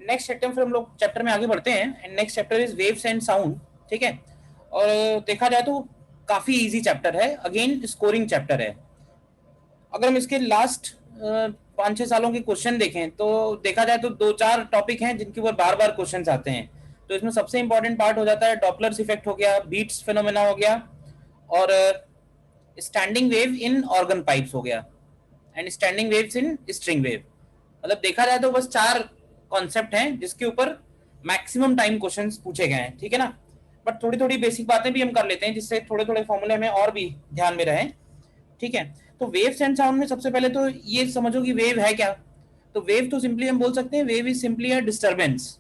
Next chapter फिर हम लोग चैप्टर में आगे बढ़ते हैं and next chapter is waves and sound. ठीक है, और देखा जाए तो काफी इजी चैप्टर है, अगेन स्कोरिंग चैप्टर है। अगर हम इसके लास्ट 5-6 सालों के क्वेश्चन देखें तो देखा जाए तो 2-4 टॉपिक हैं जिनके ऊपर बार बार क्वेश्चन आते हैं। तो इसमें सबसे इंपॉर्टेंट पार्ट हो जाता है डॉपलर्स इफेक्ट हो गया, बीट्स फिनोमेना हो गया, और standing wave in organ pipes हो गया, and standing waves in string wave. मतलब देखा जाए तो बस 4 कॉन्सेप्ट हैं जिसके ऊपर मैक्सिमम टाइम क्वेश्चंस पूछे गए हैं। ठीक है ना, बट थोड़ी थोड़ी बेसिक बातें भी हम कर लेते हैं जिससे थोड़े थोड़े फॉर्मूले में और भी ध्यान में रहे। ठीक है, तो वेव्स एंड साउंड में सबसे पहले तो ये समझो कि वेव है क्या। तो वेव तो सिंपली हम बोल सकते हैं wave is simply a disturbance.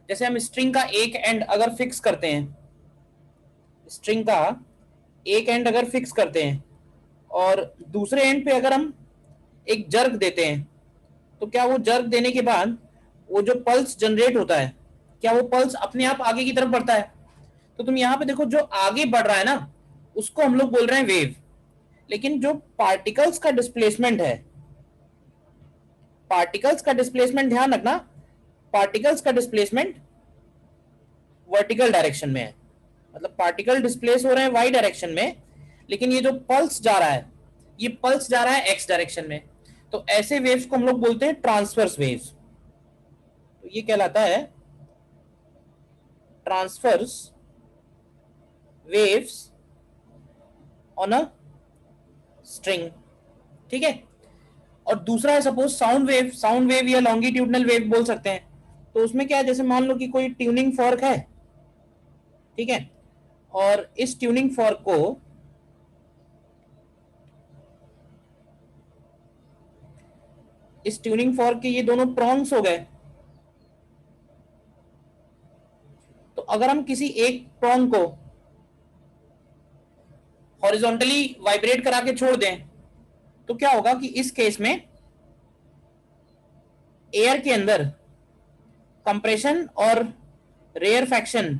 जैसे हम स्ट्रिंग का एक एंड अगर फिक्स करते हैं, स्ट्रिंग का एक एंड अगर फिक्स करते हैं और दूसरे एंड पे अगर हम एक जर्क देते हैं, तो क्या वो जर्क देने के बाद वो जो पल्स जनरेट होता है, क्या वो पल्स अपने आप आगे की तरफ बढ़ता है? तो तुम यहाँ पे देखो, जो आगे बढ़ रहा है ना उसको हम लोग बोल रहे हैं वेव। लेकिन जो पार्टिकल्स का डिस्प्लेसमेंट है, पार्टिकल्स का डिस्प्लेसमेंट ध्यान रखना, पार्टिकल्स का डिस्प्लेसमेंट वर्टिकल डायरेक्शन में है। मतलब पार्टिकल डिस्प्लेस हो रहे हैं वाई डायरेक्शन में, लेकिन ये जो पल्स जा रहा है, ये पल्स जा रहा है एक्स डायरेक्शन में। तो ऐसे वेव्स को हम लोग बोलते हैं ट्रांसवर्स वेव्स। तो ये कहलाता है transverse waves on a string. ठीक है, और दूसरा है suppose sound wave. Sound wave या लॉन्गिट्यूडनल वेव बोल सकते हैं। तो उसमें क्या है, जैसे मान लो कि कोई ट्यूनिंग फॉर्क है, ठीक है, और इस ट्यूनिंग फॉर्क को इस ट्यूनिंग फॉर्क के ये दोनों प्रॉन्ग्स हो गए। तो अगर हम किसी एक प्रॉन्ग को हॉरिजॉन्टली वाइब्रेट करा के छोड़ दें तो क्या होगा कि इस केस में एयर के अंदर कंप्रेशन और रेयरफैक्शन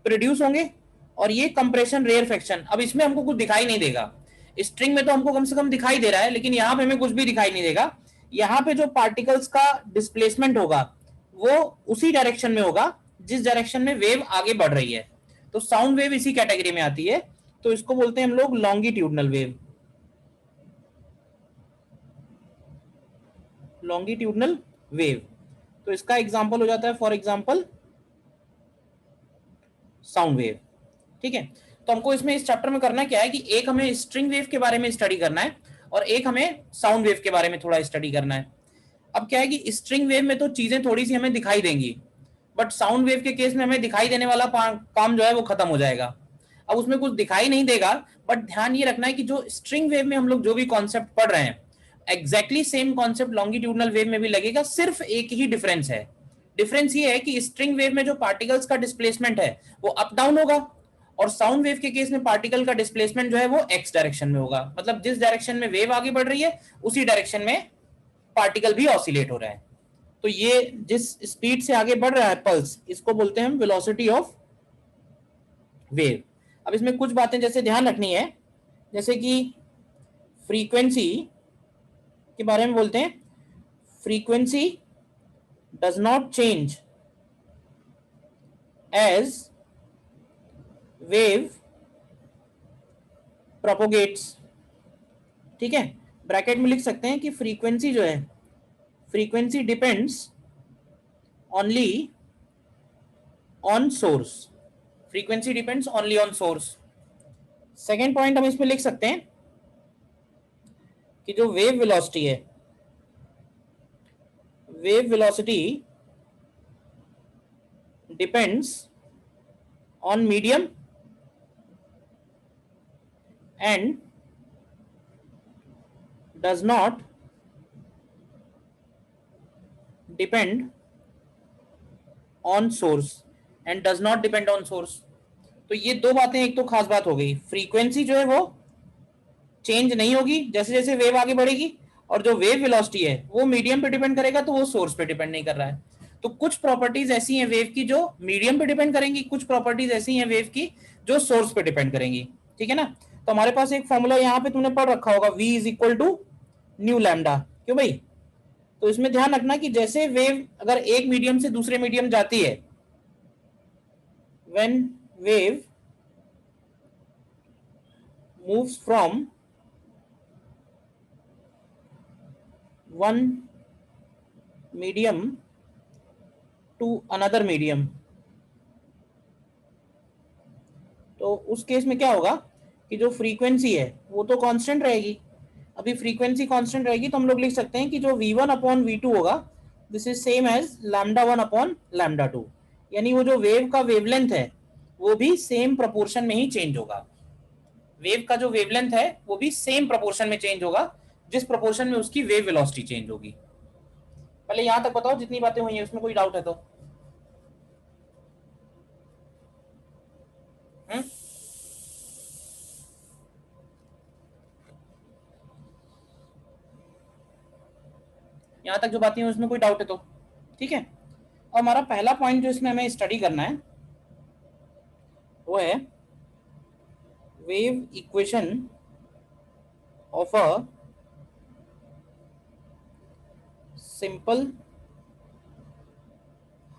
प्रोड्यूस होंगे, और ये कंप्रेशन रेयरफैक्शन अब इसमें हमको कुछ दिखाई नहीं देगा। स्ट्रिंग में तो हमको कम से कम दिखाई दे रहा है, लेकिन यहां पे हमें कुछ भी दिखाई नहीं देगा। यहां पे जो पार्टिकल्स का डिस्प्लेसमेंट होगा वो उसी डायरेक्शन में होगा जिस डायरेक्शन में वेव आगे बढ़ रही है। तो साउंड वेव इसी कैटेगरी में आती है। तो इसको बोलते हैं हम लोग लॉन्गिट्यूडनल वेव। लॉन्गिट्यूडनल वेव, तो इसका एग्जांपल हो जाता है फॉर एग्जांपल साउंड वेव। ठीक है, तो हमको इसमें इस चैप्टर में करना क्या है कि एक हमें स्ट्रिंग वेव के बारे में स्टडी करना है और एक हमें साउंड वेव के बारे में थोड़ा स्टडी करना है। अब क्या है कि स्ट्रिंग वेव में तो चीजें थोड़ी सी हमें दिखाई देंगी, बट साउंड वेव के केस में हमें दिखाई देने वाला काम जो है वो खत्म हो जाएगा। अब उसमें कुछ दिखाई नहीं देगा, बट ध्यान ये रखना है कि जो स्ट्रिंग वेव में हम लोग जो भी कॉन्सेप्ट पढ़ रहे हैं exactly same concept longitudinal wave में भी लगेगा। सिर्फ एक ही डिफरेंस है, डिफरेंस ये है कि स्ट्रिंग वेव में जो पार्टिकल्स का डिस्प्लेसमेंट है वो अप डाउन होगा, और साउंड वेव के केस में पार्टिकल का डिस्प्लेसमेंट जो है वो एक्स डायरेक्शन में होगा। मतलब जिस डायरेक्शन में वेव आगे बढ़ रही है उसी डायरेक्शन में पार्टिकल भी ऑसिलेट हो रहा है। तो ये जिस स्पीड से आगे बढ़ रहा है पल्स, इसको बोलते हैं हम वेलोसिटी ऑफ वेव। अब इसमें कुछ बातें जैसे ध्यान रखनी है, जैसे कि फ्रीक्वेंसी के बारे में बोलते हैं। Frequency does not change as wave propagates. ठीक है, ब्रैकेट में लिख सकते हैं कि फ्रीक्वेंसी जो है, frequency depends only on source. Frequency depends only on source. Second point हम इसमें लिख सकते हैं कि जो वेव वेलोसिटी है, wave velocity depends on medium and does not depend on source and does not depend on source। तो ये दो बातें, एक तो खास बात हो गई, फ्रीक्वेंसी जो है वो चेंज नहीं होगी जैसे जैसे वेव आगे बढ़ेगी, और जो वेव वेलोसिटी है वो मीडियम पे डिपेंड करेगा, तो वो सोर्स पे डिपेंड नहीं कर रहा है। तो कुछ प्रॉपर्टीज ऐसी हैं वेव की जो मीडियम पे डिपेंड करेंगी, कुछ प्रॉपर्टीज ऐसी हैं वेव की जो सोर्स पे डिपेंड करेंगी। ठीक है ना, तो हमारे पास एक फॉर्मूला यहाँ पे तुमने पढ़ रखा होगा, v is equal to nu lambda. क्यों भाई? तो इसमें ध्यान रखना कि जैसे वेव अगर एक मीडियम से दूसरे मीडियम जाती है, when wave moves from one medium to another medium, तो उस केस में क्या होगा कि जो फ्रीक्वेंसी है वो तो कांस्टेंट रहेगी। अभी फ्रीक्वेंसी कांस्टेंट रहेगी तो हम लोग लिख सकते हैं कि जो v1 अपॉन v2 होगा, this is same as lambda 1 upon lambda 2, यानी वो जो वेव का वेवलेंथ है वो भी सेम प्रोपोर्शन में ही चेंज होगा। वेव का जो वेवलेंथ है वो भी सेम प्रोपोर्शन में चेंज होगा जिस प्रोपोर्शन में उसकी वेव वेलोसिटी चेंज होगी। पहले यहां तक बताओ जितनी बातें हुई हैं उसमें कोई डाउट है तो? यहां तक जो बातें हैं उसमें कोई डाउट है तो? ठीक है। और हमारा पहला पॉइंट जो इसमें हमें स्टडी करना है वो है wave equation of a simple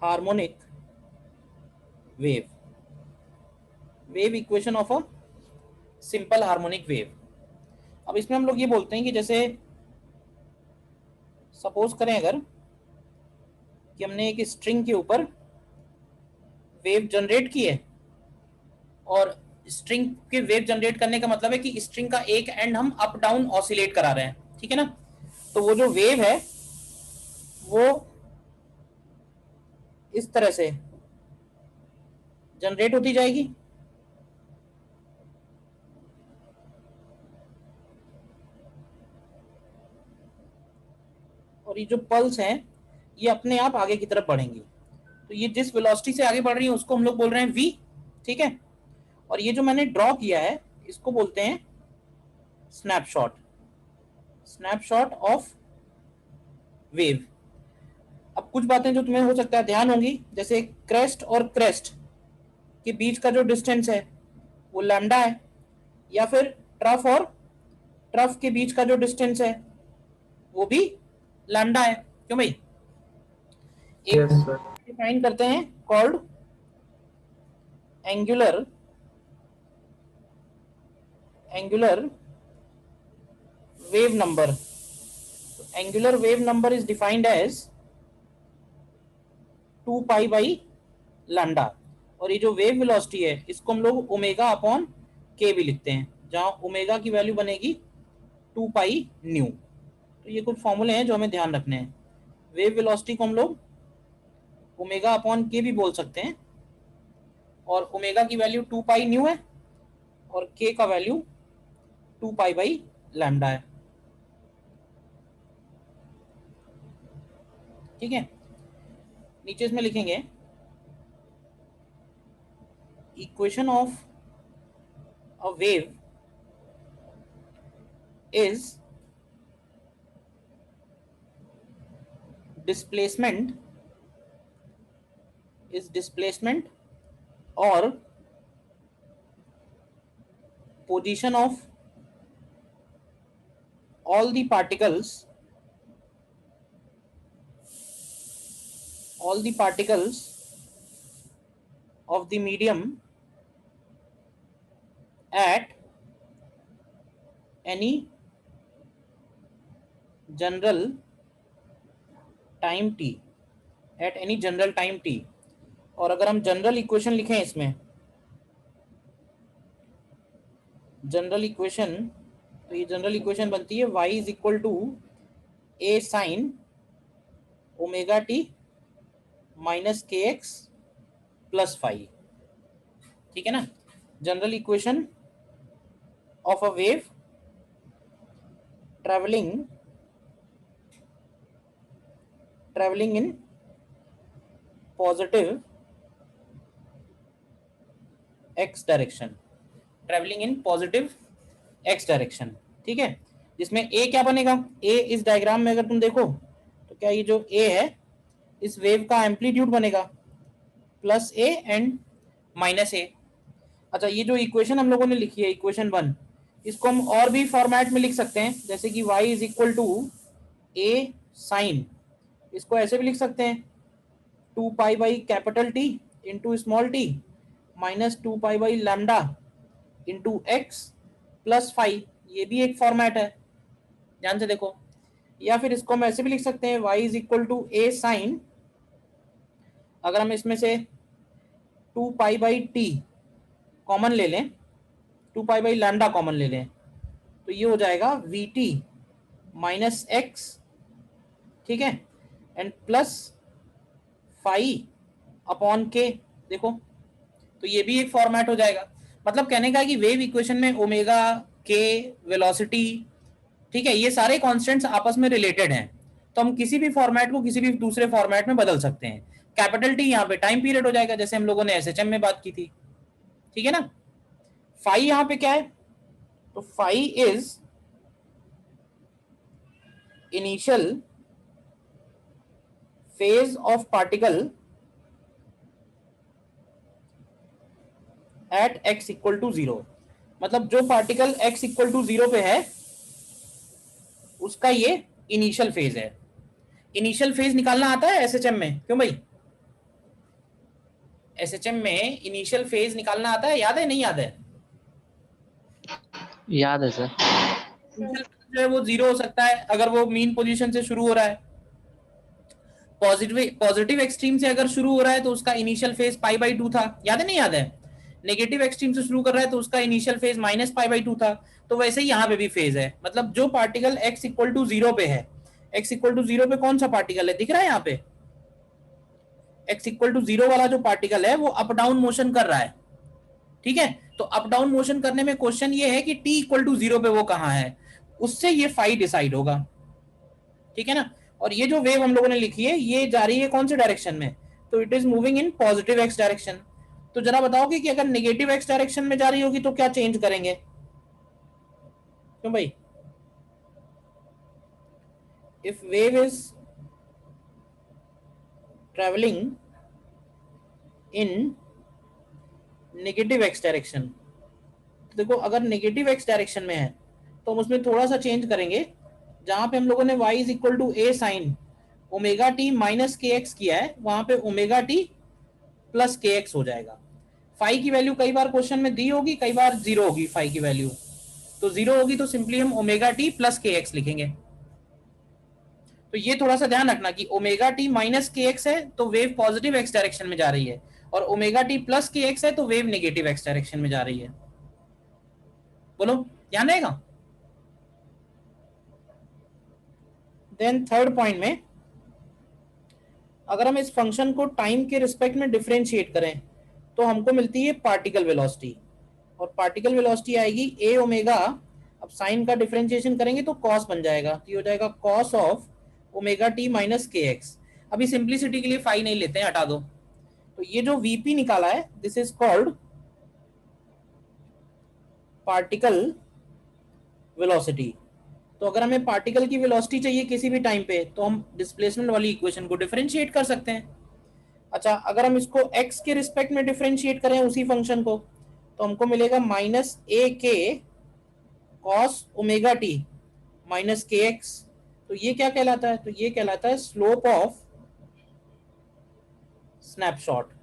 harmonic wave. Wave equation of a simple harmonic wave. अब इसमें हम लोग ये बोलते हैं कि जैसे सपोज करें अगर कि हमने एक स्ट्रिंग के ऊपर वेव जनरेट की है, और स्ट्रिंग के वेव जनरेट करने का मतलब है कि स्ट्रिंग का एक एंड हम अप डाउन ऑसिलेट करा रहे हैं, ठीक है ना। तो वो जो वेव है वो इस तरह से जनरेट होती जाएगी, और ये जो पल्स हैं ये अपने आप आगे की तरफ बढ़ेंगी। तो ये जिस वेलोसिटी से आगे बढ़ रही है उसको हम लोग बोल रहे हैं v, ठीक है। और ये जो मैंने ड्रॉ किया है इसको बोलते हैं स्नैपशॉट, स्नैपशॉट ऑफ वेव। अब कुछ बातें जो तुम्हें हो सकता है ध्यान होंगी, जैसे क्रेस्ट और क्रेस्ट के बीच का जो डिस्टेंस है वो लैम्डा है, या फिर ट्रफ और ट्रफ के बीच का जो डिस्टेंस है वो भी लैम्डा है, क्यों भाई? एक यस सर। डिफाइन करते हैं called angular angular wave number. Angular wave number is defined as 2 pi by lambda. और ये जो वेव वेलोसिटी है इसको हम लोग ओमेगा अपॉन के भी लिखते हैं, जहां ओमेगा की वैल्यू बनेगी 2 पाई न्यू। तो ये कुछ फॉर्मूले हैं जो हमें ध्यान रखने हैं। वेव वेलोसिटी को हम लोग ओमेगा अपॉन के भी बोल सकते हैं, और ओमेगा की वैल्यू 2 पाई न्यू है और के का वैल्यू 2 पाई बाई लैम्डा है, ठीक है। नीचे इसमें लिखेंगे equation of a wave is displacement और position of all the particles of the medium at any general time t, at any general time t। और अगर हम जनरल इक्वेशन लिखें इसमें, जनरल इक्वेशन, तो ये जनरल इक्वेशन बनती है y is equal to a sine omega t minus k x plus five, ठीक है ना। General equation of a wave traveling in positive x direction, traveling in positive x direction, ठीक है। जिसमें a क्या बनेगा, a इस डायग्राम में अगर तुम देखो तो क्या ये जो a है इस वेव का एम्पलीट्यूड बनेगा plus a and minus a। अच्छा, ये जो इक्वेशन हम लोगों ने लिखी है इक्वेशन 1, इसको हम और भी फॉर्मेट में लिख सकते हैं, जैसे कि y is equal to a sine, इसको ऐसे भी लिख सकते हैं 2 pi by capital t into small t minus 2 pi by lambda into x plus five, ये भी एक फॉर्मेट है, ध्यान से देखो। या फिर इसको हम ऐसे भी लिख सकते हैं y is equal to A sine, अगर हम इसमें से 2 पाई बाई टी कॉमन ले लें, 2 पाई बाई लैम्डा कॉमन ले लें, तो ये हो जाएगा वी टी माइनस एक्स, ठीक है, एंड प्लस फाइव अपॉन के, देखो तो ये भी एक फॉर्मेट हो जाएगा। मतलब कहने का है कि वेव इक्वेशन में ओमेगा, के, वेलोसिटी, ठीक है, ये सारे कॉन्स्टेंट्स आपस में रिलेटेड हैं, तो हम किसी भी फॉर्मेट को किसी भी दूसरे फॉर्मेट में बदल सकते हैं। कैपिटल टी यहाँ पे टाइम पीरियड हो जाएगा, जैसे हम लोगों ने एसएचएम में बात की थी, ठीक है ना। फाई यहाँ पे क्या है, तो phi is initial phase of particle at x equal to 0, मतलब जो पार्टिकल x इक्वल टू 0 पे है उसका ये इनिशियल फेज है। इनिशियल फेज निकालना आता है एसएचएम में, क्यों भाई, एसएचएम में इनिशियल फेज निकालना आता है, याद है नहीं याद है? याद है सर। इनिशियल फेज जो है वो 0 हो सकता है अगर वो मीन पोजीशन से शुरू हो रहा है, पॉजिटिव एक्सट्रीम से अगर शुरू हो रहा है तो उसका इनिशियल फेज पाई बाई 2 था, याद है नहीं याद है? नेगेटिव एक्सट्रीम से शुरू कर रहा है तो उसका initial phase minus pi by 2 था। तो वैसे ही यहाँ पे भी फेज है, मतलब जो पार्टिकल x इक्वल टू 0 पे है, x इक्वल टू 0 पे कौन सा पार्टिकल है, दिख रहा है यहाँ पे, x इक्वल टू 0 वाला जो पार्टिकल है वो अप डाउन मोशन कर रहा है, ठीक है। तो अप डाउन मोशन करने में क्वेश्चन ये है कि t इक्वल टू 0 पे वो कहाँ है, उससे ये फाई डिसाइड होगा, ठीक है ना। और ये जो वेव हम लोगों ने लिखी है ये जा रही है कौन से डायरेक्शन में, तो it is moving in positive x direction. तो जरा बताओगे कि अगर नेगेटिव एक्स डायरेक्शन में जा रही होगी तो क्या चेंज करेंगे, क्यों भाई, if wave is travelling in negative x direction, देखो अगर नेगेटिव एक्स डायरेक्शन में है तो हम उसमें थोड़ा सा चेंज करेंगे, जहां पे हम लोगों ने y is equal to A sine omega t minus k x किया है, वहां पे omega t plus k x हो जाएगा। फाई की वैल्यू कई बार क्वेश्चन में दी होगी, कई बार 0 होगी फाई की वैल्यू, तो 0 होगी तो सिंपली हम omega t plus k x लिखेंगे। तो ये थोड़ा सा ध्यान रखना कि omega t minus k x है तो वेव पॉजिटिव एक्स डायरेक्शन में जा रही है, और omega t plus k x है तो वेव नेगेटिव एक्स डायरेक्शन में जा रही है। बोलो, ध्यान रहेगा। देन थर्ड पॉइंट में अगर हम इस फंक्शन को टाइम के रिस्पेक्ट में डिफरेंशिएट करें तो हमको मिलती है पार्टिकल वेलोसिटी, और पार्टिकल वेलोसिटी आएगी ए ओमेगा, अब साइन का डिफरेंशिएशन करेंगे तो कॉस बन जाएगा, तो ये हो जाएगा cos of omega t minus k x. अभी सिंप्लिसिटी के लिए फाई नहीं लेते हैं, हटा दो। तो ये जो वीपी निकाला है this is called particle velocity. तो अगर हमें पार्टिकल की वेलोसिटी चाहिए किसी भी टाइम पे तो हम डिस्प्लेसमेंट वाली इक्वेशन को डिफरेंशिएट कर सकते हैं। अच्छा, अगर हम इसको x के रिस्पेक्ट में डिफरेंशिएट करें उसी फंक्शन को तो हमको मिलेगा माइनस ए के cos omega t minus k x. तो ये क्या कहलाता है, तो ये कहलाता है स्लोप ऑफ स्नैपशॉट।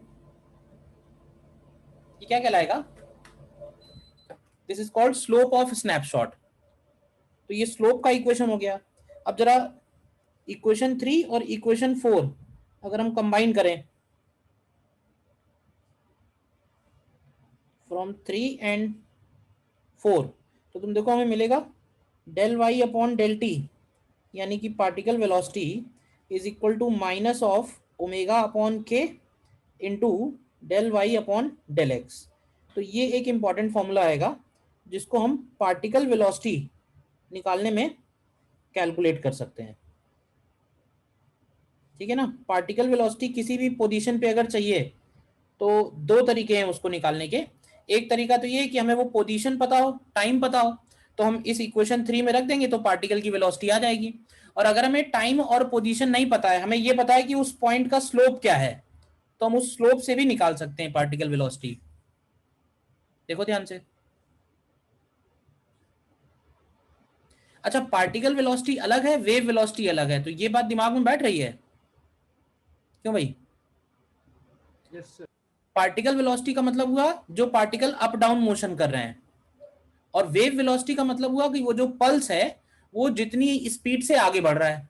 ये क्या कहलाएगा, this is called slope of snapshot. तो ये स्लोप का इक्वेशन हो गया। अब जरा इक्वेशन 3 और इक्वेशन 4 अगर हम कंबाइन करें फ्रॉम 3 एंड 4 तो तुम देखो हमें मिलेगा del y upon del t, यानी कि particle velocity is equal to minus of omega upon k into del y upon del x. तो ये एक इंपॉर्टेंट फॉर्मूला आएगा जिसको हम पार्टिकल वेलोसिटी निकालने में कैलकुलेट कर सकते हैं, ठीक है ना। पार्टिकल वेलोसिटी किसी भी पोजीशन पे अगर चाहिए तो दो तरीके हैं उसको निकालने के। एक तरीका तो ये है कि हमें वो पोजीशन पता हो, टाइम पता हो, तो हम इस इक्वेशन 3 में रख देंगे तो पार्टिकल की वेलोसिटी आ जाएगी। और अगर हमें टाइम और पोजीशन नहीं पता है, हमें ये पता है कि उस पॉइंट का स्लोप क्या है, तो हम उस स्लोप से भी निकाल सकते हैं पार्टिकल वेलोसिटी। देखो ध्यान से, अच्छा, पार्टिकल वेलोसिटी अलग है, वेव वेलोसिटी अलग है, तो ये बात दिमाग में बैठ रही है क्यों भाई? Yes sir. पार्टिकल वेलोसिटी का मतलब हुआ जो पार्टिकल अप डाउन मोशन कर रहे हैं, और वेव वेलोसिटी का मतलब हुआ कि वो जो पल्स है वो जितनी स्पीड से आगे बढ़ रहा है।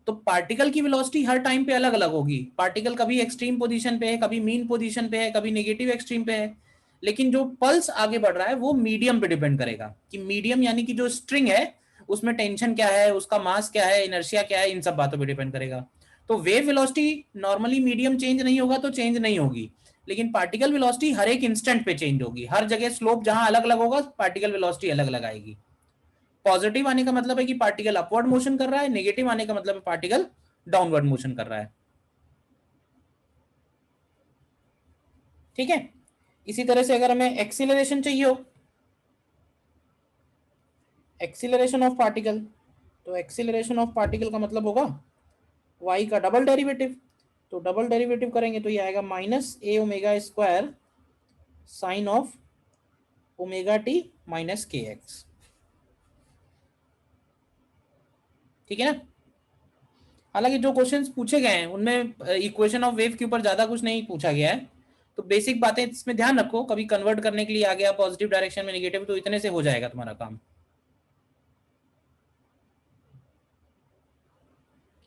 तो पार्टिकल की वेलोसिटी हर टाइम पे अलग अलग होगी। पार्टिकल कभी एक्सट्रीम पोजीशन पे है, कभी मीन पोजीशन पे है, कभी नेगेटिव एक्सट्रीम पे है। लेकिन जो पल्स आगे बढ़ रहा है वो मीडियम पे डिपेंड करेगा, कि मीडियम यानी कि जो स्ट्रिंग है उसमें टेंशन क्या है, उसका मास क्या है, इनर्शिया क्या है, इन सब बातों पे डिपेंड करेगा। तो wave velocity normally medium change नहीं होगा तो चेंज नहीं होगी, लेकिन पार्टिकल वेलोसिटी हर एक इंस्टेंट पे चेंज होगी। हर जगह स्लोप जहां अलग अलग होगा पार्टिकल वेलोसिटी अलग अलग आएगी। पॉजिटिव आने का मतलब है कि पार्टिकल अपवर्ड मोशन कर रहा है, नेगेटिव आने का मतलब है पार्टिकल डाउनवर्ड मोशन कर रहा है। ठीक है। इसी तरह से अगर हमें एक्सीलरेशन चाहिए हो, एक्सीलरेशन ऑफ पार्टिकल, तो एक्सीलरेशन ऑफ पार्टिकल का मतलब होगा y का डबल डेरिवेटिव। तो डबल डेरिवेटिव करेंगे तो ये आएगा minus A omega square sine of omega t minus k x. ठीक है ना? हालांकि जो क्वेश्चंस पूछे गए हैं उनमें इक्वेशन ऑफ वेव के ऊपर ज्यादा कुछ नहीं पूछा गया है, तो बेसिक बातें इसमें ध्यान रखो। कभी कन्वर्ट करने के लिए आ गया पॉजिटिव डायरेक्शन में नेगेटिव, तो इतने से हो जाएगा तुम्हारा काम।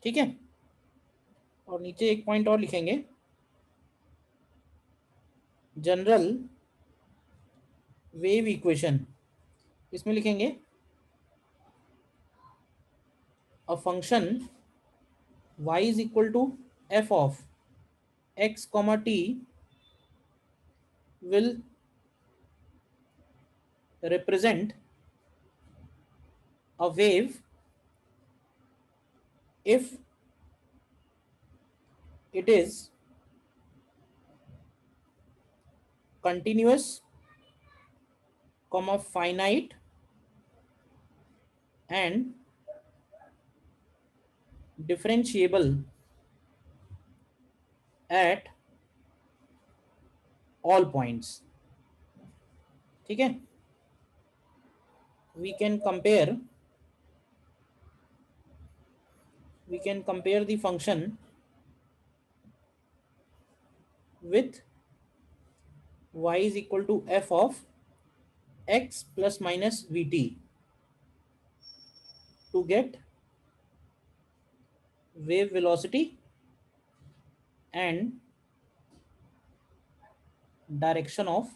ठीक है। और नीचे एक पॉइंट और लिखेंगे, जनरल वेव इक्वेशन। इसमें लिखेंगे a function y is equal to F of x comma T will represent a wave if it is continuous, comma finite and differentiable at all points. ठीक है। we can compare the function with y is equal to f of x plus minus vt to get wave velocity and direction of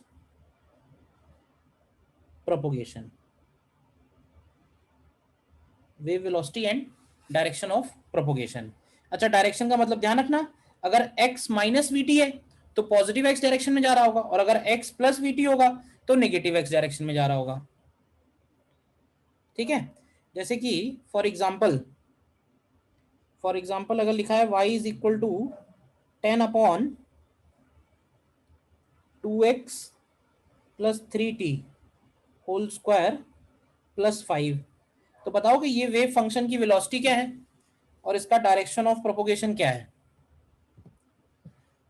propagation। Wave velocity and direction of propagation. अच्छा, direction का मतलब ध्यान रखना, अगर x minus we T है तो positive x direction में जा रहा होगा, और अगर x प्लस वी टी होगा तो नेगेटिव x डायरेक्शन में जा रहा होगा। ठीक है। जैसे कि फॉर एग्जाम्पल अगर लिखा है y is equal to 10/2x plus 3t whole square plus 5, तो बताओ कि ये वेव फंक्शन की वेलोसिटी क्या है और इसका डायरेक्शन ऑफ प्रोपोगेशन क्या है।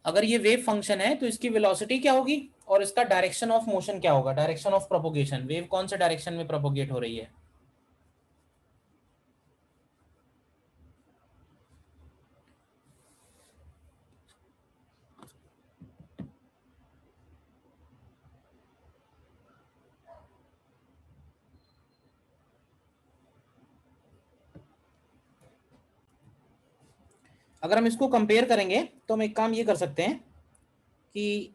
अगर ये वेव फंक्शन है तो इसकी वेलोसिटी क्या होगी और इसका डायरेक्शन ऑफ मोशन क्या होगा, डायरेक्शन ऑफ प्रोपोगेशन, वेव कौन से डायरेक्शन में प्रोपोगेट हो रही है। अगर हम इसको कंपेयर करेंगे तो हम एक काम ये कर सकते हैं कि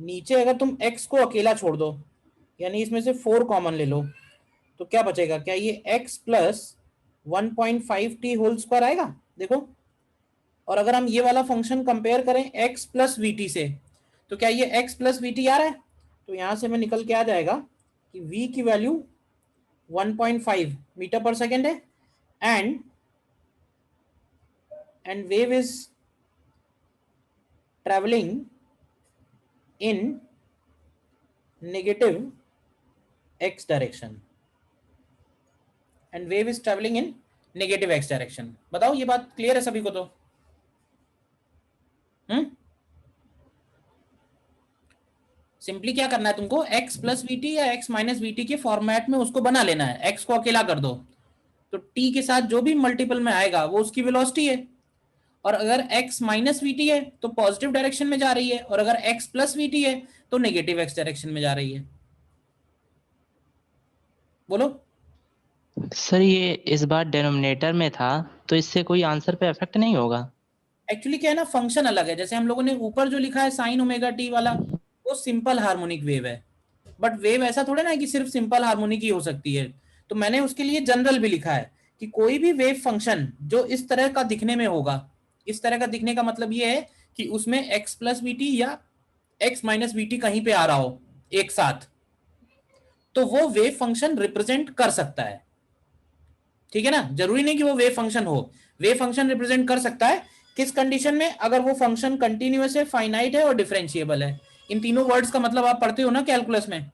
नीचे अगर तुम x को अकेला छोड़ दो, यानी इसमें से 4 कॉमन ले लो, तो क्या बचेगा, क्या ये x plus 1.5t whole square आएगा। देखो, और अगर हम ये वाला फंक्शन कंपेयर करें x प्लस वी टी से, तो क्या ये x प्लस वी टी आ रहा है, तो यहां से हमें निकल के आ जाएगा कि v की वैल्यू 1.5 मीटर पर सेकेंड है, and wave is travelling in negative x direction, and wave is travelling in negative x direction. बताओ ये बात क्लियर है सभी को? तो सिंपली क्या करना है तुमको, x प्लस वीटी या x माइनस वीटी के फॉर्मेट में उसको बना लेना है, x को अकेला कर दो, तो t के साथ जो भी मल्टीपल में आएगा वो उसकी वेलोसिटी है। और अगर x माइनस वीटी है तो पॉजिटिव डायरेक्शन में जा रही है, और अगर x प्लस वीटी है तो नेगेटिव x डायरेक्शन में जा रही है। बोलो। सर ये इस बार डेनोमिनेटर में था, तो इससे कोई आंसर पे इफेक्ट नहीं होगा? एक्चुअली क्या है ना, फंक्शन अलग है। जैसे हम लोगों ने ऊपर जो लिखा है साइन ओमेगा टी वाला, वो सिंपल हार्मोनिक वेव है, बट वेव ऐसा थोड़ा ना है कि सिर्फ सिंपल हार्मोनिक ही हो सकती है। तो मैंने उसके लिए जनरल भी लिखा है कि कोई भी वेव फंक्शन जो इस तरह का दिखने में होगा, इस तरह का दिखने का मतलब ये है कि उसमें एक्स प्लस वीटी या एक्स माइनस वीटी कहीं पे आ रहा हो एक साथ, तो वो वेव फंक्शन रिप्रेजेंट कर सकता है। ठीक है ना, जरूरी नहीं कि वो वेव फंक्शन हो, वेव फंक्शन रिप्रेजेंट कर सकता है। किस कंडीशन में? अगर वो फंक्शन कंटिन्यूअस है, फाइनाइट है और डिफरेंशिएबल है। इन तीनों वर्ड्स का मतलब आप पढ़ते हो ना कैलकुलस में।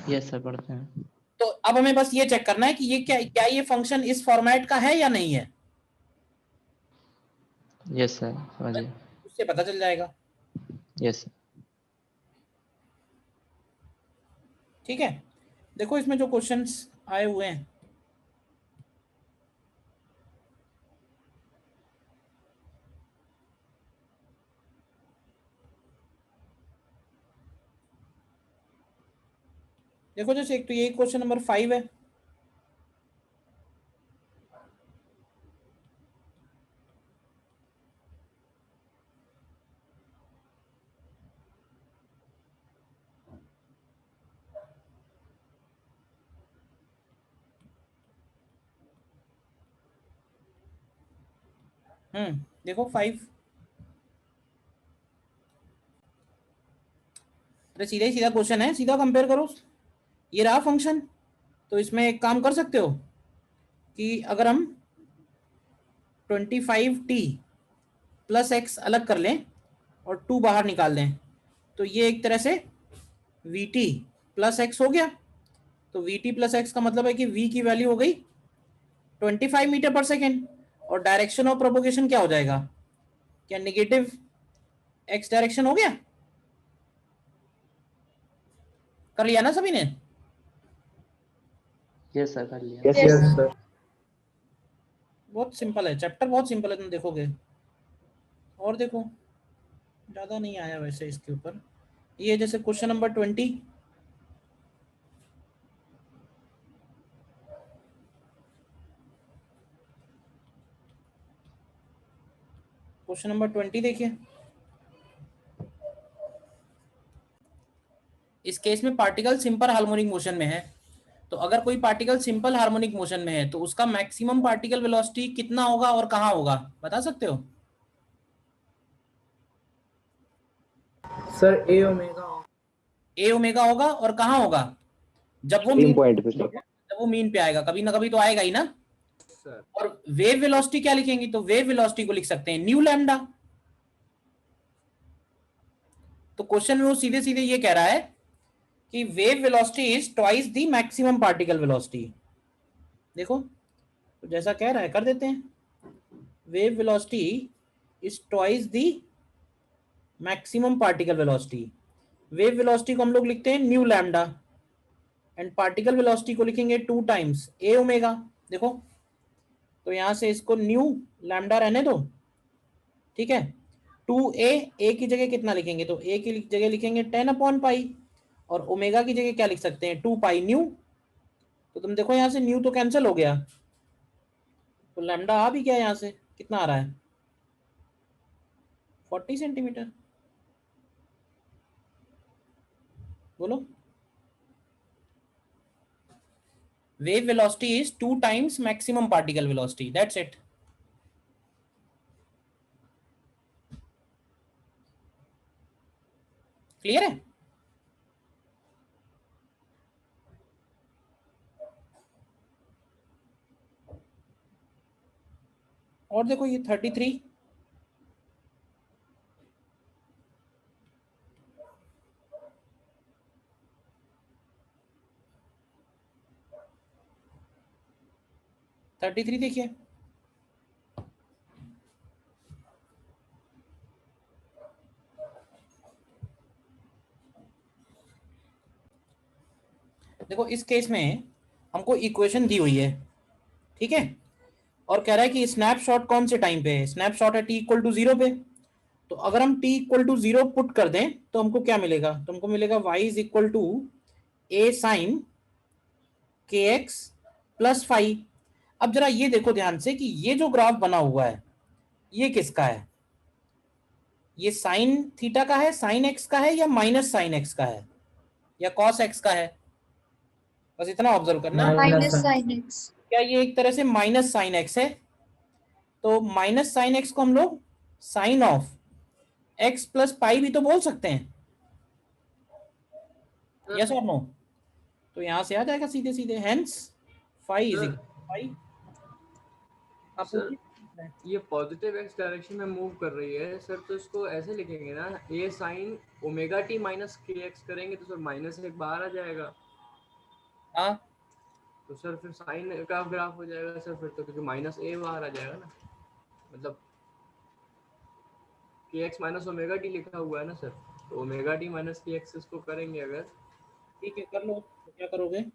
यस सर, पढ़ते हैं। तो अब हमें बस ये चेक करना है कि ये क्या ये फंक्शन इस फॉर्मेट का है या नहीं है। यस सर, समझिए। उससे पता चल जाएगा। Yes sir. ठीक है, देखो इसमें जो क्वेश्चंस आए हुए हैं, देखो जैसे एक तो ये क्वेश्चन नंबर 5 है। देखो 5, अरे सीधा ही सीधा क्वेश्चन है, सीधा कंपेयर करो। ये रहा फंक्शन, तो इसमें एक काम कर सकते हो कि अगर हम 25t प्लस एक्स अलग कर लें और 2 बाहर निकाल दें, तो ये एक तरह से vt प्लस एक्स हो गया। तो vt प्लस एक्स का मतलब है कि v की वैल्यू हो गई 25 मीटर पर सेकेंड, और डायरेक्शन ऑफ प्रोपोगेशन क्या हो जाएगा? क्या निगेटिव एक्स डायरेक्शन हो गया? कर लिया ना सभी ने? यस सर, कर लिया। Yes, sir. बहुत सिंपल है चैप्टर, बहुत सिंपल है, तुम देखोगे। और देखो, ज्यादा नहीं आया वैसे इसके ऊपर। ये जैसे क्वेश्चन नंबर 20, क्वेश्चन नंबर 20 देखिए। इस केस में पार्टिकल सिंपल हार्मोनिक मोशन में है। तो अगर कोई पार्टिकल सिंपल हार्मोनिक मोशन में है तो उसका मैक्सिमम पार्टिकल वेलोसिटी कितना होगा और कहाँ होगा, बता सकते हो? Sir, A omega. A omega होगा, और कहाँ होगा? जब वो सेम मीन पॉइंट पे सर। जब वो मीन पे आएगा, कभी ना कभी तो आएगा ही ना। Sir. और वेव वेलोसिटी क्या लिखेंगे? तो वेव वेलोसिटी को लिख सकते हैं न्यू लैम्डा। तो क्वेश्चन में वो सीधे सीधे ये कह रहा है कि wave velocity is twice the maximum particle velocity. देखो, तो जैसा कह रहा है कर देते हैं। Wave velocity is twice the maximum particle velocity. Wave velocity को हम लोग लिखते हैं new lambda, and particle velocity को लिखेंगे 2 टाइम्स ए ओमेगा। देखो, तो यहां से इसको न्यू लैम्डा रहने दो, ठीक है। 2a, ए की जगह कितना लिखेंगे? तो ए की जगह लिखेंगे 10/पाई, और ओमेगा की जगह क्या लिख सकते हैं? 2 पाई न्यू। तो तुम देखो यहां से न्यू तो कैंसिल हो गया, तो लैम्डा आ भी गया। यहां से कितना आ रहा है? 40 सेंटीमीटर। बोलो। Wave velocity is 2 times maximum particle velocity, that's it. Clear है? और देखो ये 33, देखिए। देखो इस केस में हमको इक्वेशन दी हुई है, ठीक है, और कह रहा है कि स्नैपशॉट कौन से टाइम पे है, स्नैपशॉट है टी इक्वल टू 0 पे। तो अगर हम टी इक्वल टू 0 पुट कर दें तो हमको क्या मिलेगा, तो हमको मिलेगा y is equal to A sine k x plus five. अब जरा ये देखो ध्यान से कि ये जो ग्राफ बना हुआ है ये किसका है, ये साइन थीटा का है, साइन एक्स का है, या माइनस साइन एक्स का है, या कॉस एक्स का है, बस इतना ऑब्जर्व करना है। Minus sine x. क्या ये एक तरह से माइनस साइन एक्स है, तो माइनस साइन एक्स को हम लोग sine of x plus pi भी तो बोल सकते हैं, यस और नो। तो यहां से आ जाएगा सीधे सीधे, hence phi is equal to. Phi sir पूछिए। ये पॉजिटिव एक्स डायरेक्शन में मूव कर रही है सर, तो इसको ऐसे लिखेंगे ना, A sine omega t minus k x करेंगे तो सर माइनस एक बाहर आ जाएगा, हाँ तो सर फिर साइन का ग्राफ हो जाएगा सर फिर तो, क्योंकि माइनस ए बाहर आ जाएगा ना, मतलब के एक्स माइनस ओमेगा टी लिखा हुआ है ना सर, तो omega t minus k x इसको करेंगे अगर, ठीक है कर लो, तो क्या करोगे,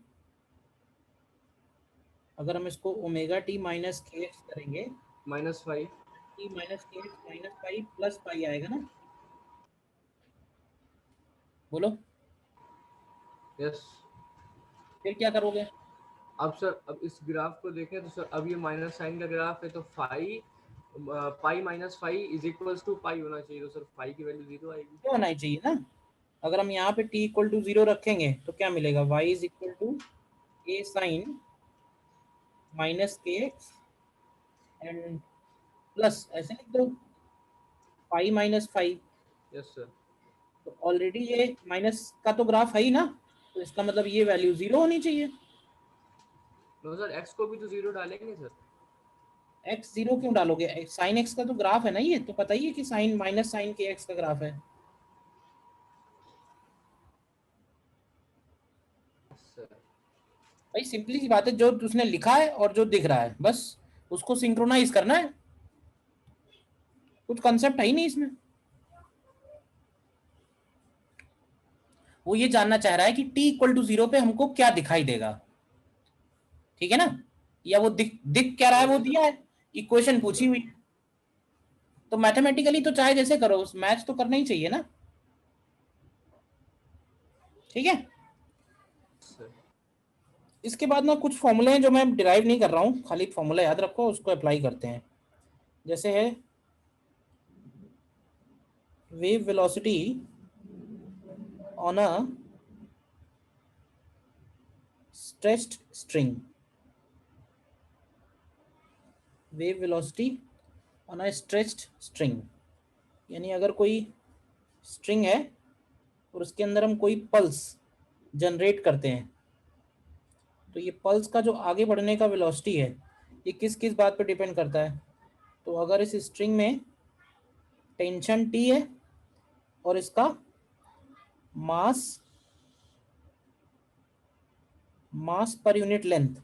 अगर हम इसको omega t minus k x करेंगे, minus five, T minus k x minus pi plus pi आएगा ना, बोलो यस। फिर क्या करोगे। अब सर अब इस ग्राफ को देखें तो सर अब ये माइनस साइन का ग्राफ है, तो pi minus five is equals to pi होना चाहिए, तो सर पाई की वैल्यू 0 आएगी। क्या होना ही चाहिए ना, अगर हम यहाँ पे t इक्वल टू 0 रखेंगे तो क्या मिलेगा, y is equal to A sine minus k x and plus ऐसे लिख दो pi minus five. Yes sir. तो ऑलरेडी ये माइनस का तो ग्राफ है ही ना, तो इसका मतलब ये वैल्यू 0 होनी चाहिए। नो सर एक्स को भी तो 0 डालेंगे सर। x 0 क्यों डालोगे, साइन x का तो ग्राफ है ना, ये तो पता ही है कि साइन माइनस साइन के x का ग्राफ है। सर भाई सिंपली सी बात है, जो उसने लिखा है और जो दिख रहा है बस उसको सिंक्रोनाइज करना है, कुछ कंसेप्ट है ही नहीं इसमें। वो ये जानना चाह रहा है कि t इक्वल टू 0 पे हमको क्या दिखाई देगा, ठीक है ना, या वो दिख दिख क्या रहा है वो दिया है, इक्वेशन पूछी हुई, तो मैथमेटिकली तो चाहे जैसे करो मैच तो करना ही चाहिए ना, ठीक है। सर इसके बाद ना कुछ फॉर्मूले हैं जो मैं डिराइव नहीं कर रहा हूँ, खाली फॉर्मूला याद रखो उसको अप्लाई करते हैं। जैसे है wave velocity on a stretched string, wave velocity on a stretched string, यानी अगर कोई स्ट्रिंग है और उसके अंदर हम कोई पल्स जनरेट करते हैं, तो ये पल्स का जो आगे बढ़ने का वेलोसिटी है ये किस किस बात पर डिपेंड करता है। तो अगर इस स्ट्रिंग में टेंशन T है और इसका मास पर यूनिट लेंथ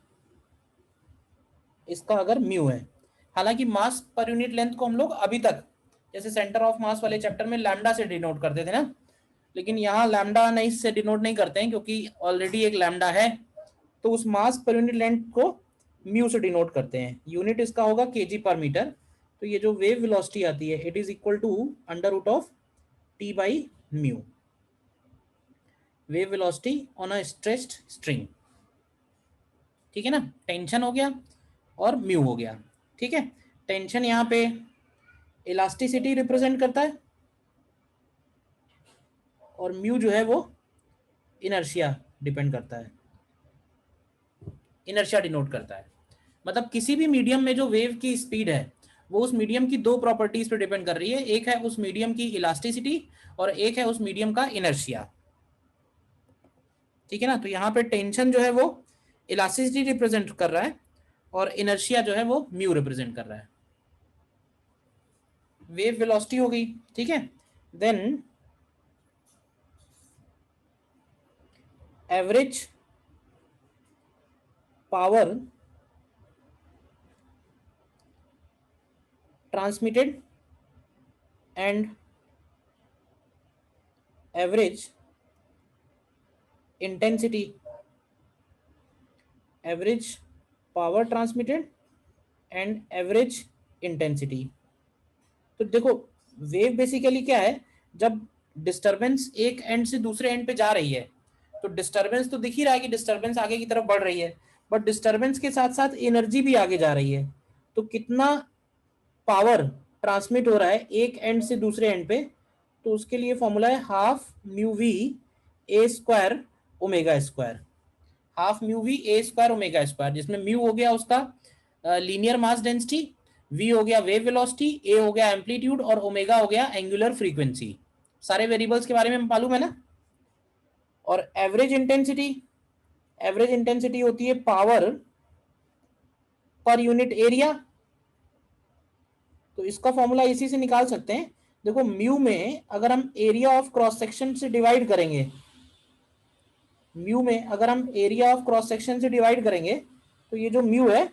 इसका अगर म्यू है, हालांकि मास पर यूनिट लेंथ को हम लोग अभी तक जैसे सेंटर ऑफ मास वाले चैप्टर में लैम्डा से डिनोट करते थे ना, लेकिन यहाँ लैम्डा नहीं से डिनोट नहीं करते हैं क्योंकि ऑलरेडी एक लैम्डा है, तो उस मास पर यूनिट लेंथ को म्यू से डिनोट करते हैं, यूनिट इसका होगा केजी पर मीटर। तो ये जो वेव वेलोसिटी आती है it is equal to under root of T by mu, wave velocity on a stretched string, ठीक है ना, टेंशन हो गया और म्यू हो गया, ठीक है। टेंशन यहाँ पे इलास्टिसिटी रिप्रेजेंट करता है और म्यू जो है वो इनर्शिया डिपेंड करता है, इनर्शिया डिनोट करता है। मतलब किसी भी मीडियम में जो वेव की स्पीड है वो उस मीडियम की दो प्रॉपर्टीज पे डिपेंड कर रही है, एक है उस मीडियम की इलास्टिसिटी और एक है उस मीडियम का इनर्शिया, ठीक है ना। तो यहाँ पे टेंशन जो है वो इलास्टिसिटी रिप्रेजेंट कर रहा है और इनर्शिया जो है वो म्यू रिप्रेजेंट कर रहा है। वेव वेलोसिटी हो गई, ठीक है। Then average power transmitted and average intensity average power transmitted and average intensity. तो देखो वेव बेसिकली क्या है, जब डिस्टरबेंस एक एंड से दूसरे एंड पे जा रही है तो डिस्टरबेंस तो दिख ही रहा है कि डिस्टरबेंस आगे की तरफ बढ़ रही है, बट डिस्टरबेंस के साथ साथ एनर्जी भी आगे जा रही है। तो कितना पावर ट्रांसमिट हो रहा है एक एंड से दूसरे एंड पे, तो उसके लिए फॉर्मूला है half mu V A square omega square. Half mu V A square omega square, जिसमें म्यू हो गया उसका लीनियर मास डेंसिटी, वी हो गया वेव वेलोसिटी, ए हो गया एम्पलीट्यूड और ओमेगा हो गया एंगुलर फ्रीक्वेंसी। सारे वेरिएबल्स के बारे में मालूम है ना। और एवरेज इंटेंसिटी, एवरेज इंटेंसिटी होती है पावर पर यूनिट एरिया। तो इसका फॉर्मूला इसी से निकाल सकते हैं। देखो म्यू में अगर हम एरिया ऑफ क्रॉस सेक्शन से डिवाइड करेंगे, म्यू में अगर हम एरिया ऑफ क्रॉस सेक्शन से डिवाइड करेंगे तो ये जो म्यू है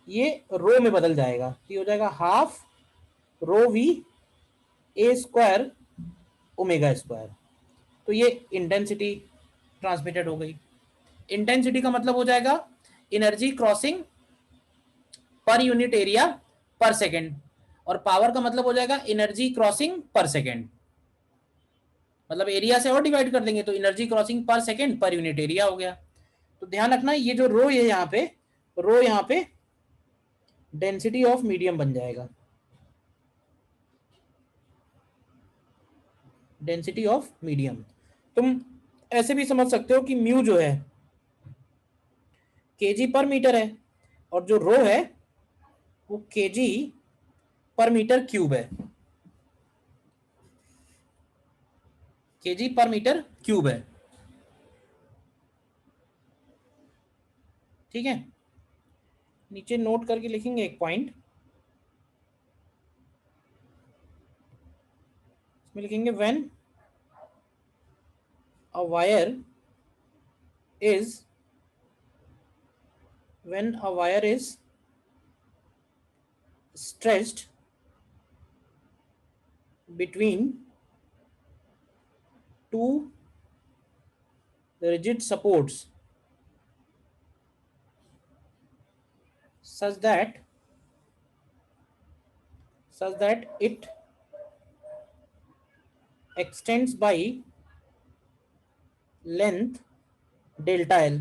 ये रो में बदल जाएगा, तो ये हो जाएगा half rho V A square omega square. तो ये इंटेंसिटी ट्रांसमिटेड हो गई। इंटेंसिटी का मतलब हो जाएगा energy crossing per unit area पर सेकेंड, और पावर का मतलब हो जाएगा एनर्जी क्रॉसिंग पर सेकेंड। मतलब एरिया से और डिवाइड कर देंगे तो एनर्जी क्रॉसिंग पर सेकेंड पर यूनिट एरिया हो गया। तो ध्यान रखना ये जो रो है यहाँ पे, रो यहाँ पे डेंसिटी ऑफ मीडियम बन जाएगा, डेंसिटी ऑफ मीडियम। तुम ऐसे भी समझ सकते हो कि म्यू जो है केजी पर मीटर है और जो रो है वो केजी पर मीटर क्यूब है, केजी पर मीटर क्यूब है। ठीक है, नीचे नोट करके लिखेंगे एक पॉइंट, इसमें लिखेंगे when a wire is stretched between two rigid supports such that it extends by length delta L.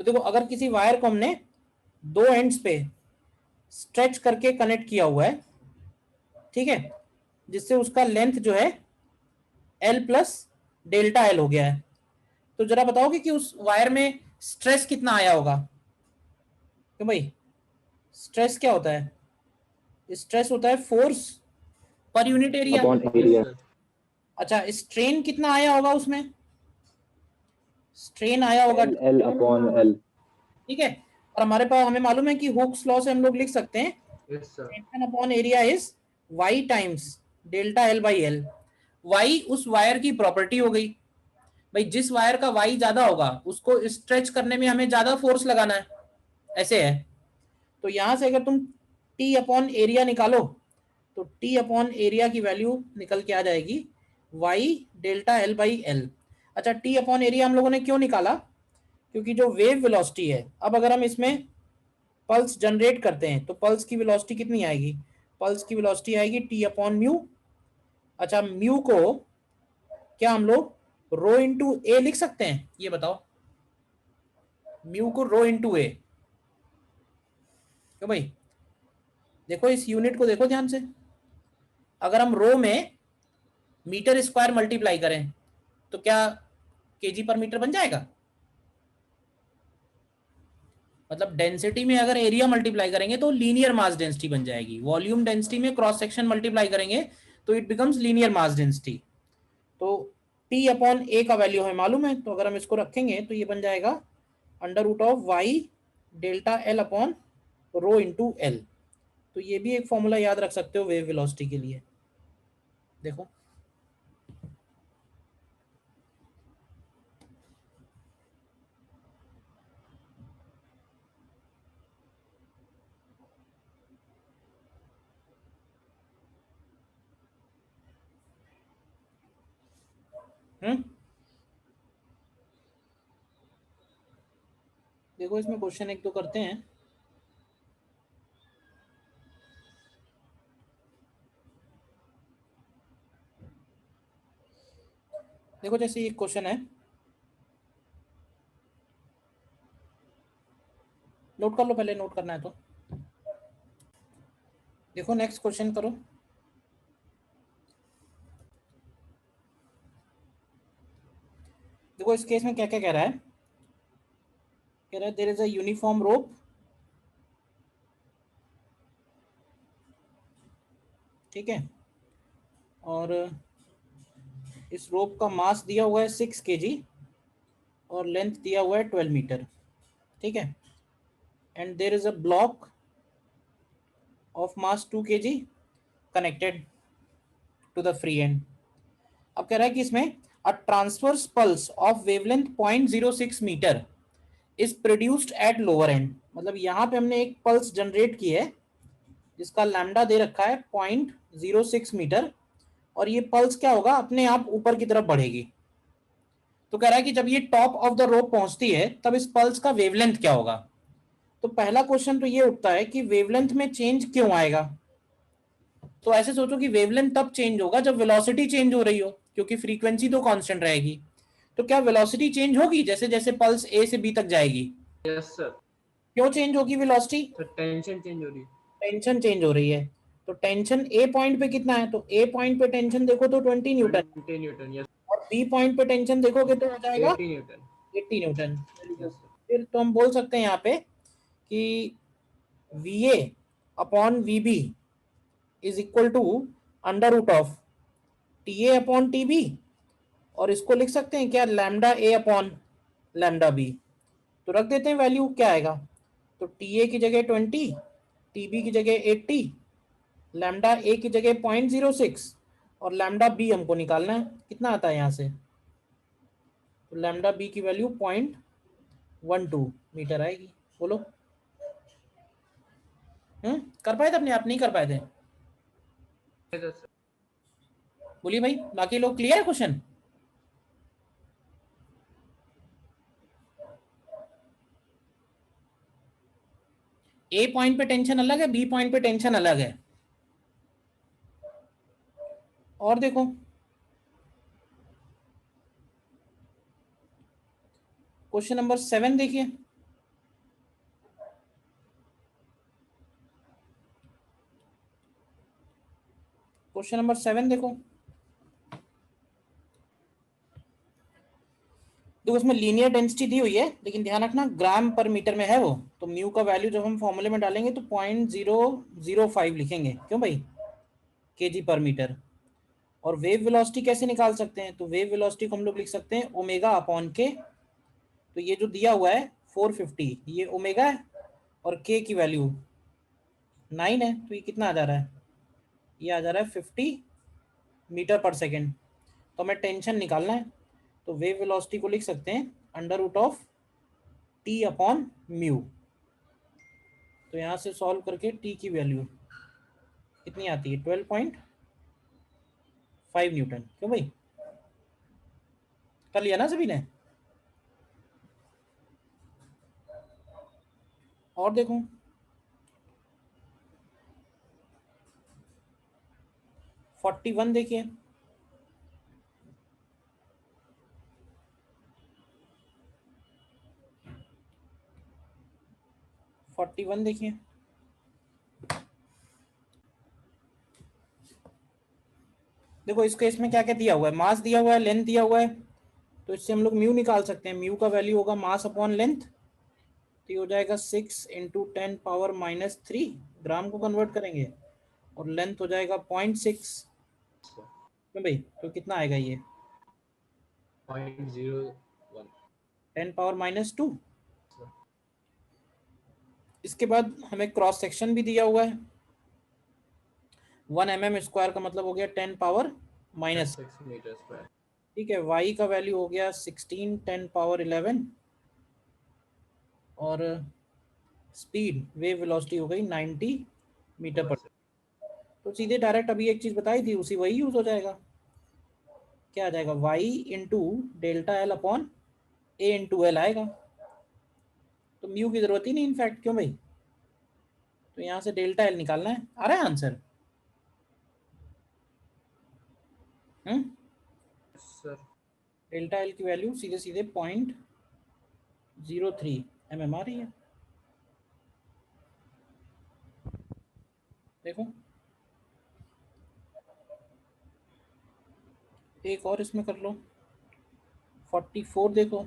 तो देखो अगर किसी वायर को हमने दो एंड्स पे स्ट्रेच करके कनेक्ट किया हुआ है, ठीक है, जिससे उसका लेंथ जो है एल प्लस डेल्टा एल हो गया है, तो जरा बताओगे कि उस वायर में स्ट्रेस कितना आया होगा। क्यों भाई, स्ट्रेस क्या होता है, स्ट्रेस होता है force per unit area. Upon area. अच्छा स्ट्रेन कितना आया होगा उसमें, स्ट्रेन आया होगा, एल एल अपॉन एल। ठीक है। और हमारे पास हमें मालूम है कि हुक्स लॉ से हम लोग लिख सकते हैं yes sir. Tension upon area is Y times delta L by L. Y उस वायर की प्रॉपर्टी हो गई, भाई जिस वायर का वाई ज्यादा होगा उसको स्ट्रेच करने में हमें ज्यादा फोर्स लगाना है, ऐसे है। तो यहां से अगर तुम टी अपॉन एरिया निकालो तो टी अपॉन एरिया की वैल्यू निकल के आ जाएगी Y delta L by L. अच्छा टी अपॉन एरिया हम लोगों ने क्यों निकाला, क्योंकि जो वेव वेलोसिटी है, अब अगर हम इसमें पल्स जनरेट करते हैं तो पल्स की वेलोसिटी कितनी आएगी, पल्स की वेलोसिटी आएगी टी अपॉन म्यू। अच्छा म्यू को क्या हम लोग रो इंटू ए लिख सकते हैं, ये बताओ, म्यू को रो इंटू ए। क्यों भाई, देखो इस यूनिट को देखो ध्यान से, अगर हम रो में मीटर स्क्वायर मल्टीप्लाई करें तो क्या केजी पर मीटर बन जाएगा। मतलब डेंसिटी में अगर एरिया मल्टीप्लाई करेंगे तो लीनियर मास डेंसिटी बन जाएगी, वॉल्यूम डेंसिटी में क्रॉस सेक्शन मल्टीप्लाई करेंगे तो it becomes linear mass density. तो टी अपॉन ए का वैल्यू हमें मालूम है, तो अगर हम इसको रखेंगे तो ये बन जाएगा under root of Y delta L upon rho into L. तो ये भी एक फॉर्मूला याद रख सकते हो वेव वेलोसिटी के लिए। देखो देखो इसमें क्वेश्चन एक दो करते हैं। देखो जैसे एक क्वेश्चन है, नोट कर लो, पहले नोट करना है तो। देखो नेक्स्ट क्वेश्चन करो। देखो इस केस में क्या क्या कह रहा है, कह रहा है there is a uniform rope, ठीक है, और इस रोप का मास दिया हुआ है 6 kg और लेंथ दिया हुआ है 12 मीटर, ठीक है, and there is a block of mass 2 kg connected to the free end. अब कह रहा है कि इसमें a transverse pulse of wavelength 0.06 metre is produced at lower end. मतलब यहाँ पे हमने एक पल्स जनरेट की है जिसका लैम्डा दे रखा है 0.06 मीटर, और ये पल्स क्या होगा, अपने आप ऊपर की तरफ बढ़ेगी। तो कह रहा है कि जब ये टॉप ऑफ द रोप पहुंचती है तब इस पल्स का वेवलेंथ क्या होगा। तो पहला क्वेश्चन तो ये उठता है कि वेवलेंथ में चेंज क्यों आएगा। तो ऐसे सोचो कि वेवलेंथ तब चेंज होगा जब वेलोसिटी चेंज हो रही हो, क्योंकि फ्रीक्वेंसी तो कांस्टेंट रहेगी। तो क्या वेलोसिटी चेंज होगी जैसे जैसे पल्स ए से बी तक जाएगी? Yes sir. क्यों चेंज होगी वेलोसिटी? सर टेंशन चेंज हो रही है। टेंशन चेंज हो रही है। तो टेंशन ए पॉइंट पे कितना है, तो ए पॉइंट पे टेंशन देखो तो 20 न्यूटन, 20 न्यूटन। यस। और बी पॉइंट पे टेंशन देखोगे तो हो जाएगा 80 न्यूटन। 80 न्यूटन। Yes sir. फिर तो हम बोल सकते हैं यहाँ पे कि V A upon V B is equal to under root of T A upon T B, और इसको लिख सकते हैं क्या, lambda A upon lambda B. तो रख देते हैं वैल्यू, क्या आएगा, तो टी ए की जगह 20, टी बी की जगह 80, लैम्डा ए की जगह 0.06, और लैम्डा बी हमको निकालना है, कितना आता है यहाँ से, तो लैम्डा बी की वैल्यू 0.12 मीटर आएगी। बोलो कर पाए थे अपने आप, नहीं कर पाए थे? Yes sir. बोलिए भाई, बाकी लोग क्लियर है क्वेश्चन? ए पॉइंट पे टेंशन अलग है, बी पॉइंट पे टेंशन अलग है। और देखो क्वेश्चन नंबर 7 देखिए। क्वेश्चन नंबर 7 देखो। देखो इसमें लीनियर डेंसिटी दी हुई है, लेकिन ध्यान रखना ग्राम पर मीटर में है वो, तो म्यू का वैल्यू जब हम फॉर्मूले में डालेंगे तो 0.005 लिखेंगे, क्यों भाई, केजी पर मीटर। और वेव वेलोसिटी कैसे निकाल सकते हैं, तो वेव वेलोसिटी को हम लोग लिख सकते हैं ओमेगा अपॉन के। तो ये जो दिया हुआ है 450, ये ओमेगा है, और के की वैल्यू 9 है, तो ये कितना आ जा रहा है, ये आ जा रहा है 50 मीटर पर सेकेंड। तो हमें टेंशन निकालना है, तो वेव वेलोसिटी को लिख सकते हैं under root of T upon mu. तो यहाँ से सॉल्व करके टी की वैल्यू कितनी आती है, 12.5 न्यूटन। क्यों भाई, कर लिया ना सभी ने? और देखो 41 देखिए। देखिए, देखो इस केस में क्या क्या दिया हुआ है, मास दिया हुआ है, लेंथ दिया हुआ है, तो इससे हम लोग म्यू निकाल सकते हैं। म्यू का वैल्यू होगा मास अपॉन लेंथ, तो ये हो जाएगा 6 इंटू 10⁻³ ग्राम को कन्वर्ट करेंगे, और लेंथ हो जाएगा 0.6। क्यों भाई, तो कितना आएगा ये, 0.01। 10⁻²। इसके बाद हमें क्रॉस सेक्शन भी दिया हुआ है, 1 mm² का मतलब हो गया 10⁻⁻6 मीटर स्क्वायर। ठीक है। y का वैल्यू हो गया 16 10⁻11, और स्पीड वेव वेलोसिटी हो गई 90 मीटर पर। तो सीधे डायरेक्ट अभी एक चीज बताई थी उसी वही यूज हो जाएगा, क्या आ जाएगा, y into delta L upon a into l आएगा। तो तो म्यू की जरूरत ही नहीं इनफैक्ट, क्यों भाई? तो यहाँ से डेल्टा एल निकालना है। आ रहा है आंसर? सर डेल्टा एल की वैल्यू सीधे सीधे 0.03 mm आ रही है। देखो एक और इसमें कर लो, 44 देखो,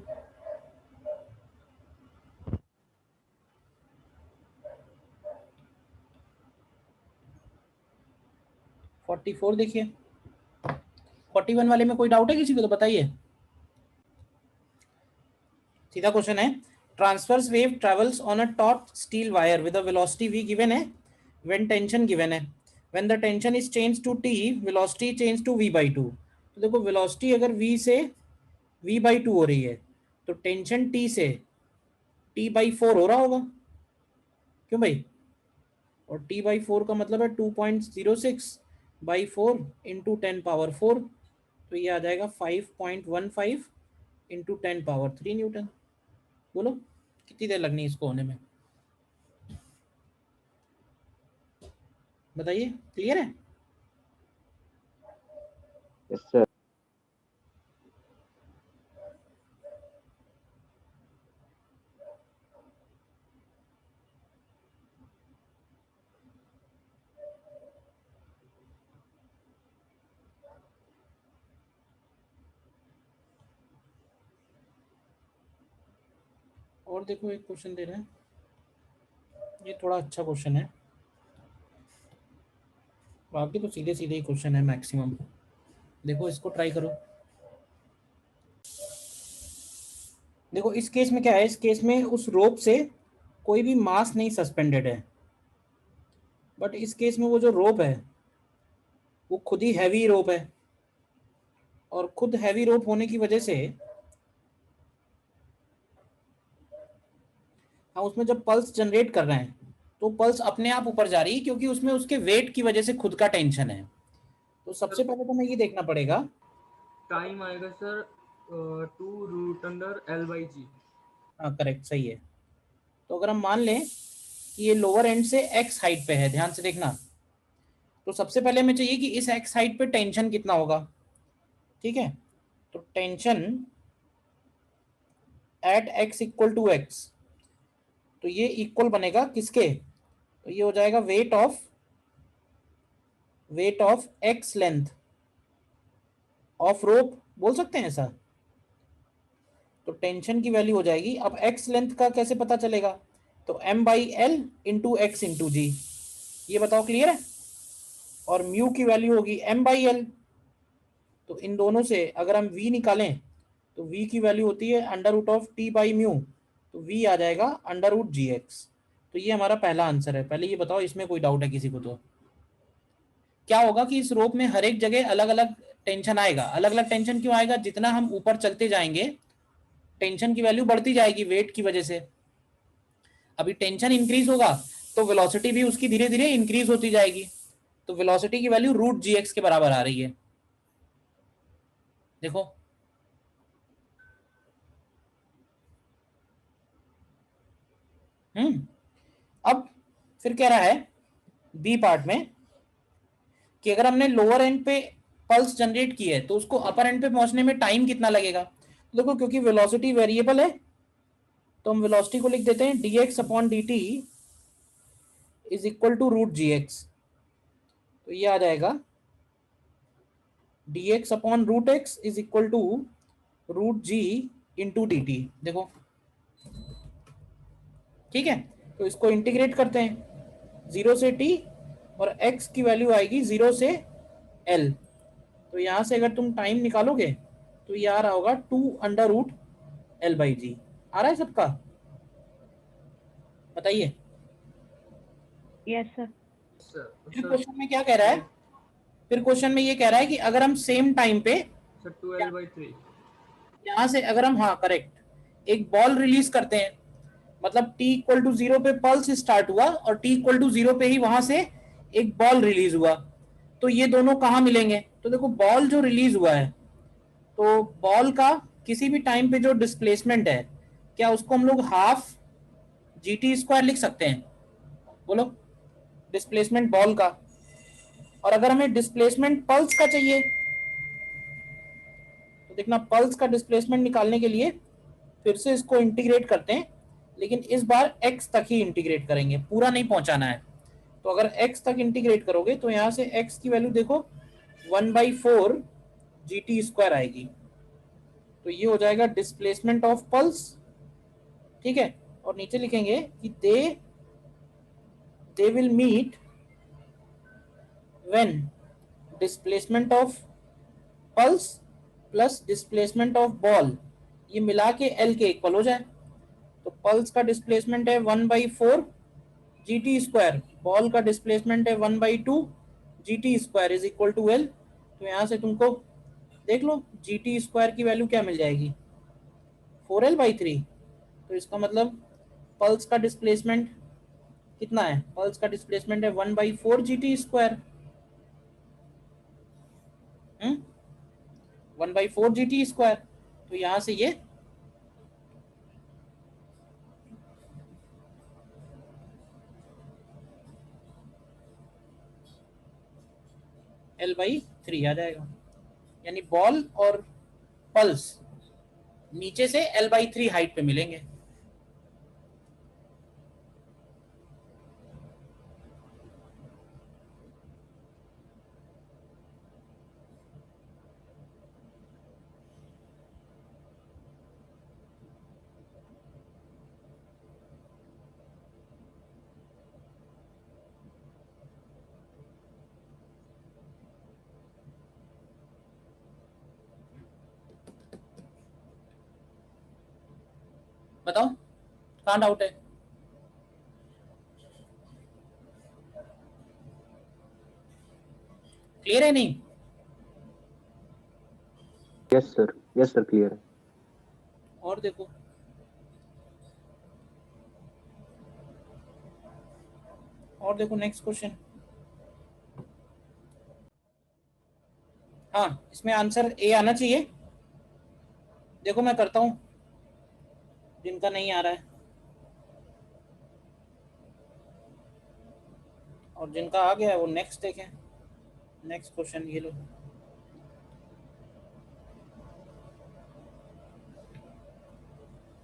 देखिए 41 वाले में कोई डाउट है किसी को? तो बताइए। सीधा क्वेश्चन है, transverse wave travels on a taut steel wire with a velocity v given है, व्हेन टेंशन गिवन है, when the tension is change to t velocity change to v/2। तो देखो वेलोसिटी अगर v से v/2 हो रही है तो टेंशन t से t/4 हो रहा होगा, क्यों भाई? और t/4 का मतलब है 2.06/4 इंटू 10⁴, तो ये आ जाएगा 5.15 इंटू 10⁻³ न्यूटन। बोलो कितनी देर लगनी है इसको होने में? बताइए, क्लियर है? Yes sir. और देखो एक क्वेश्चन दे रहे हैं, ये थोड़ा अच्छा क्वेश्चन है, बाकी तो सीधे सीधे ही क्वेश्चन है मैक्सिमम। देखो इसको ट्राई करो। देखो इस केस में क्या है, इस केस में उस रोप से कोई भी मास नहीं सस्पेंडेड है, बट इस केस में वो जो रोप है वो खुद ही हैवी रोप है, और खुद हैवी रोप होने की वजह से हम उसमें जब पल्स जनरेट कर रहे हैं तो पल्स अपने आप ऊपर जा रही है, क्योंकि उसमें उसके वेट की वजह से खुद का टेंशन है। तो सबसे पहले तो हमें ये देखना पड़ेगा, टाइम आएगा सर 2√L/g। हाँ करेक्ट, सही है। तो अगर हम मान लें कि ये लोअर एंड से x हाइट पे है, ध्यान से देखना, तो सबसे पहले हमें चाहिए कि इस x हाइट पे टेंशन कितना होगा, ठीक है? तो tension at x equal to x, तो ये इक्वल बनेगा किसके? तो ये हो जाएगा weight of x length of rope, बोल सकते हैं ऐसा। तो टेंशन की वैल्यू हो जाएगी, अब x लेंथ का कैसे पता चलेगा? तो m/l इंटू x इंटू जी, ये बताओ क्लियर है? और म्यू की वैल्यू होगी m/l, तो इन दोनों से अगर हम v निकालें तो v की वैल्यू होती है √t/μ, तो v आ जाएगा √gx। तो ये हमारा पहला आंसर है। पहले ये बताओ इसमें कोई डाउट है किसी को? तो क्या होगा कि इस रोप में हर एक जगह अलग अलग टेंशन आएगा। अलग अलग टेंशन क्यों आएगा? जितना हम ऊपर चलते जाएंगे टेंशन की वैल्यू बढ़ती जाएगी वेट की वजह से। अभी टेंशन इंक्रीज होगा तो वेलोसिटी भी उसकी धीरे धीरे इंक्रीज होती जाएगी, तो वेलोसिटी की वैल्यू √gx के बराबर आ रही है। देखो अब फिर कह रहा है बी पार्ट में कि अगर हमने लोअर एंड पे पल्स जनरेट की है तो उसको अपर एंड पे पहुंचने में टाइम कितना लगेगा? देखो क्योंकि वेलोसिटी वेरिएबल है तो हम वेलोसिटी को लिख देते हैं dx/dt is equal to √gx। तो ये आ जाएगा dx/√x is equal to √g into dt। देखो ठीक है, तो इसको इंटीग्रेट करते हैं 0 से t, और x की वैल्यू आएगी 0 से l। तो यहां से अगर तुम टाइम निकालोगे तो ये आ रहा होगा 2√L/g। आ रहा है सबका? बताइए। Yes sir. फिर क्वेश्चन में क्या कह रहा है? फिर क्वेश्चन में ये कह रहा है कि अगर हम सेम टाइम पे सर 2L/3 यहाँ से अगर हम, हाँ करेक्ट, एक बॉल रिलीज करते हैं, मतलब t इक्वल टू 0 पे पल्स स्टार्ट हुआ और t इक्वल टू 0 पे ही वहां से एक बॉल रिलीज हुआ, तो ये दोनों कहाँ मिलेंगे? तो देखो बॉल जो रिलीज हुआ है, तो बॉल का किसी भी टाइम पे जो डिस्प्लेसमेंट है, क्या उसको हम लोग हाफ GT² लिख सकते हैं, बोलो, डिस्प्लेसमेंट बॉल का। और अगर हमें डिस्प्लेसमेंट पल्स का चाहिए तो देखना, पल्स का डिस्प्लेसमेंट निकालने के लिए फिर से इसको इंटीग्रेट करते हैं, लेकिन इस बार x तक ही इंटीग्रेट करेंगे, पूरा नहीं पहुंचाना है। तो अगर x तक इंटीग्रेट करोगे तो यहां से x की वैल्यू देखो 1/4 GT² आएगी। तो ये हो जाएगा डिस्प्लेसमेंट ऑफ पल्स, ठीक है। और नीचे लिखेंगे कि they will meet when displacement of pulse plus displacement of ball ये मिला के L के इक्वल हो जाए। तो पल्स का डिस्प्लेसमेंट है 1/4 GT², बॉल का डिस्प्लेसमेंट है 1/2 GT² is equal to L। तो यहाँ से तुमको देख लो GT² की वैल्यू क्या मिल जाएगी, 4L/3। तो इसका मतलब पल्स का डिस्प्लेसमेंट कितना है, पल्स का डिस्प्लेसमेंट है 1/4 GT², 1/4 GT²। तो यहाँ से ये L/3 आ जाएगा, यानी बॉल और पल्स नीचे से L/3 हाइट पे मिलेंगे। बताओ कहाँ डाउट है? क्लियर है नहीं? यस सर क्लियर है। और देखो, नेक्स्ट क्वेश्चन। हाँ, इसमें आंसर ए आना चाहिए। देखो मैं करता हूं, जिनका नहीं आ रहा है और जिनका आ गया है वो नेक्स्ट देखें। नेक्स्ट क्वेश्चन ये लो,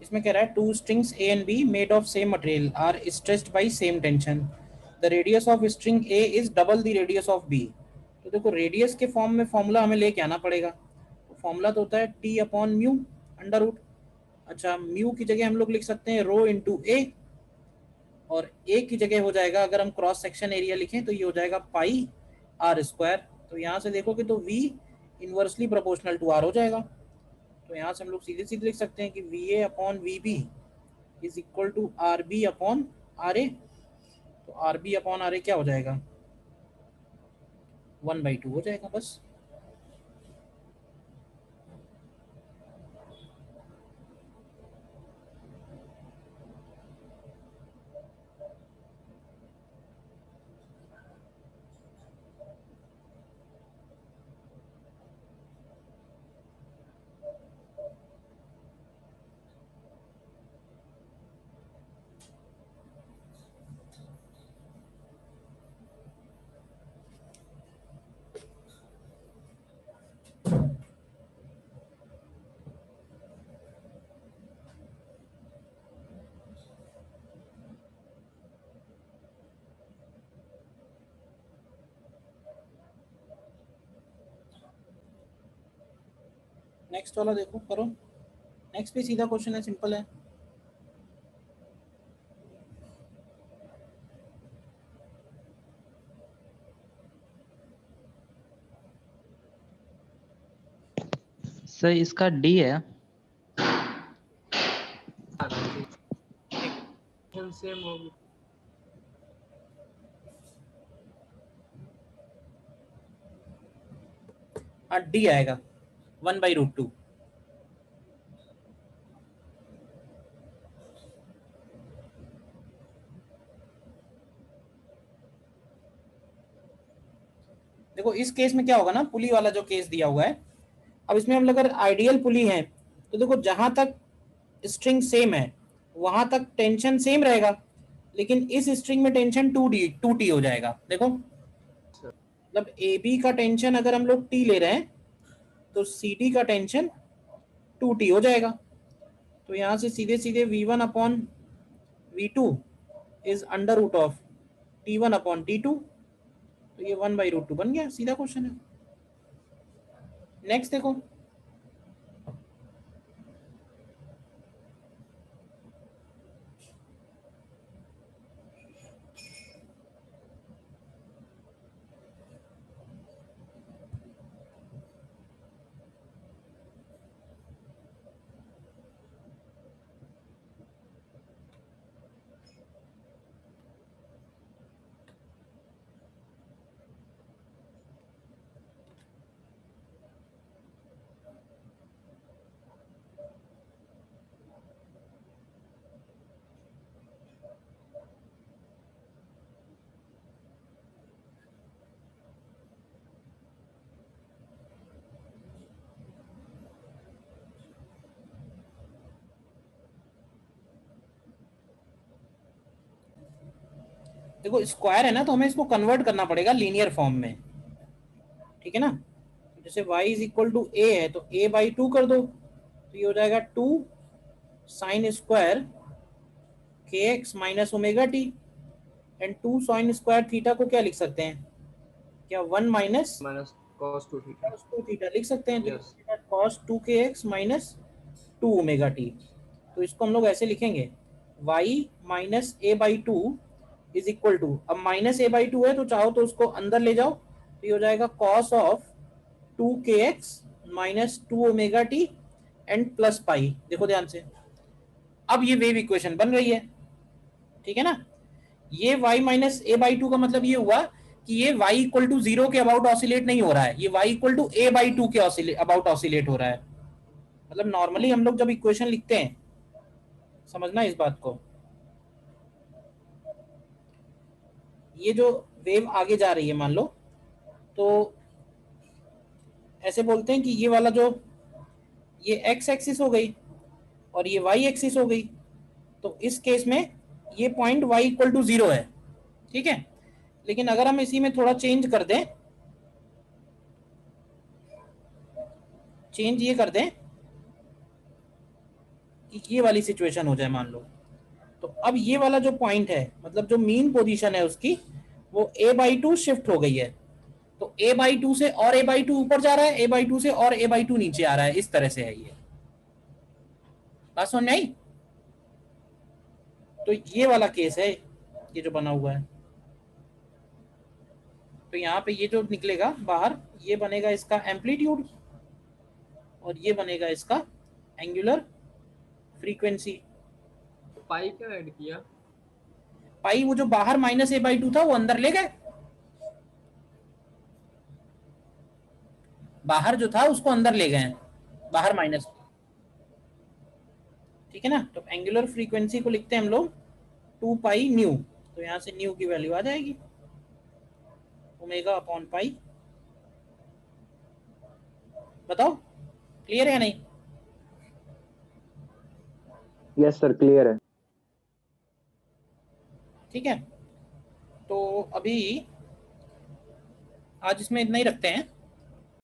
इसमें कह रहा है 2 strings A and B made of same material are stressed by same tension. The radius of string A is double the radius of B. तो देखो रेडियस के फॉर्म में फॉर्मूला हमें लेके आना पड़ेगा। तो फॉर्मूला तो होता है T/μ अंडर रूट। अच्छा, म्यू की जगह हम लोग लिख सकते हैं रो इंटू ए, और ए की जगह हो जाएगा, अगर हम क्रॉस सेक्शन एरिया लिखें तो ये हो जाएगा πr²। तो यहाँ से देखोगे तो V inversely proportional to R हो जाएगा। तो यहाँ से हम लोग सीधे सीधे लिख सकते हैं कि VA/VB is equal to RB/RA। तो RB/RA क्या हो जाएगा, 1/2 हो जाएगा बस। नेक्स्ट वाला देखो, करो। नेक्स्ट भी सीधा क्वेश्चन है, सिंपल है। सर इसका डी है। सेम होगी। हाँ, डी आएगा 1/√2। देखो इस केस में क्या होगा ना, पुली वाला जो केस दिया हुआ है, अब इसमें हम अगर आइडियल पुली है तो देखो जहां तक स्ट्रिंग सेम है वहां तक टेंशन सेम रहेगा, लेकिन इस स्ट्रिंग में टेंशन 2t हो जाएगा। देखो मतलब AB का टेंशन अगर हम लोग T ले रहे हैं तो CD का टेंशन 2t हो जाएगा। तो यहां से सीधे सीधे V1 upon V2 is under root of T1 upon T2, तो ये 1/√2 बन गया, सीधा क्वेश्चन है। नेक्स्ट देखो, देखो स्क्वायर है ना, तो हमें इसको कन्वर्ट करना पड़ेगा लीनियर फॉर्म में, ठीक है ना। जैसे y is equal to a है तो a/2 कर दो, तो ये हो जाएगा 2 sine square kx minus omega T, and 2 sine square theta को क्या लिख सकते हैं, क्या 1 minus minus cos 2 theta cos 2 theta लिख सकते हैं। Yes. तो cos 2kx minus 2 omega T, तो इसको हम लोग ऐसे लिखेंगे y minus a/2 is equal to, अब माइनस a/2 है तो चाहो तो उसको अंदर ले जाओ, तो ये हो जाएगा cos of 2kx minus 2 omega T and plus pi. देखो ध्यान से, अब ये वेव इक्वेशन बन रही है, ठीक है ना। ये y माइनस a/2 का मतलब ये हुआ कि ये y इक्वल टू 0 के अबाउट ऑसिलेट नहीं हो रहा है, ये y इक्वल टू a/2 के अबाउट ऑसिलेट हो रहा है। मतलब नॉर्मली हम लोग जब इक्वेशन लिखते हैं, समझना इस बात को, ये जो वेव आगे जा रही है मान लो, तो ऐसे बोलते हैं कि ये वाला जो ये x एक्सिस हो गई और ये y एक्सिस हो गई, तो इस केस में ये पॉइंट y इक्वल टू 0 है, ठीक है। लेकिन अगर हम इसी में थोड़ा चेंज कर दें, चेंज ये कर दें कि ये वाली सिचुएशन हो जाए मान लो, तो अब ये वाला जो पॉइंट है, मतलब जो मीन पोजीशन है उसकी, वो a/2 शिफ्ट हो गई है, तो a/2 से और a/2 ऊपर जा रहा है, a/2 से और a/2 नीचे आ रहा है, इस तरह से है ये बात समझ में आई। तो ये वाला केस है, ये जो बना हुआ है, तो यहाँ पे ये जो निकलेगा बाहर, ये बनेगा इसका एम्पलीट्यूड और ये बनेगा इसका एंगुलर फ्रीक्वेंसी। पाई क्या ऐड किया? पाई वो जो बाहर माइनस a/2 था वो अंदर ले गए, बाहर जो था उसको अंदर ले गए हैं, बाहर माइनस, ठीक है ना। तो एंगुलर फ्रीक्वेंसी को लिखते हैं हम लोग 2 पाई न्यू, तो यहां से न्यू की वैल्यू आ जाएगी ओमेगा अपॉन पाई। बताओ क्लियर है नहीं? यस सर क्लियर है। ठीक है, तो अभी आज इसमें इतना ही रखते हैं।